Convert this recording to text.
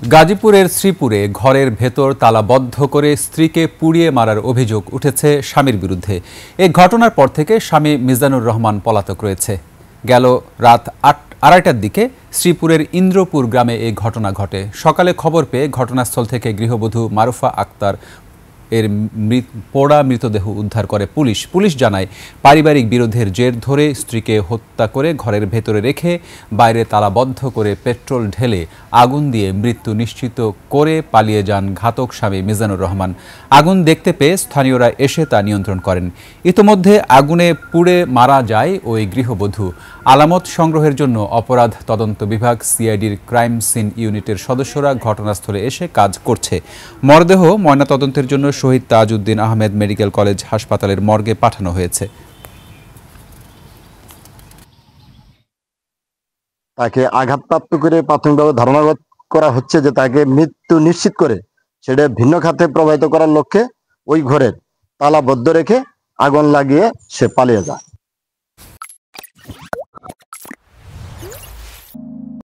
গাজীপুরের শ্রীপুরে ঘরের ভেতর তালাবদ্ধ করে স্ত্রীকে পুড়িয়ে মারার অভিযোগ উঠেছে স্বামীর বিরুদ্ধে। এই ঘটনার পর থেকে স্বামী মিজানুর রহমান পলাতক রয়েছে। গেল রাত 8:30টার দিকে শ্রীপুরের ইন্দ্রপুর গ্রামে এই ঘটনা ঘটে। সকালে খবর পেয়ে ঘটনাস্থল থেকে গৃহবধূ মারুফা আক্তার এর পোড়া মৃতদেহ উদ্ধার করে পুলিশ জানায়, পারিবারিক বিরোধের জের ধরে স্ত্রীকে হত্যা করে ঘরের ভেতরে রেখে বাইরে তালাবদ্ধ করে পেট্রোল ঢেলে আগুন দিয়ে মৃত্যু নিশ্চিত করে পালিয়ে যান ঘাতক স্বামী মিজানুর রহমান। আগুন দেখতে পেয়ে স্থানীয়রা এসে তা নিয়ন্ত্রণ করেন। ইতোমধ্যে আগুনে পুড়ে মারা যায় ওই গৃহবধূ। আলামত সংগ্রহের জন্য অপরাধ তদন্ত বিভাগ সিআইডির ক্রাইম সিন ইউনিটের সদস্যরা ঘটনাস্থলে এসে কাজ করছে। মরদেহ ময়নাতদন্তের জন্য শহীদ তাজউদ্দিন আহমেদ মেডিকেল কলেজ হাসপাতালের মর্গে পাঠানো হয়েছে। তাকে আঘাতপ্রাপ্ত করে প্রাথমিকভাবে ধারণা করা হচ্ছে যে তাকে মৃত্যু নিশ্চিত করে সেটা ভিন্ন খাতে প্রবাহিত করার লক্ষ্যে ওই ঘরের তালাবদ্ধ রেখে আগুন লাগিয়ে সে পালিয়ে যায়।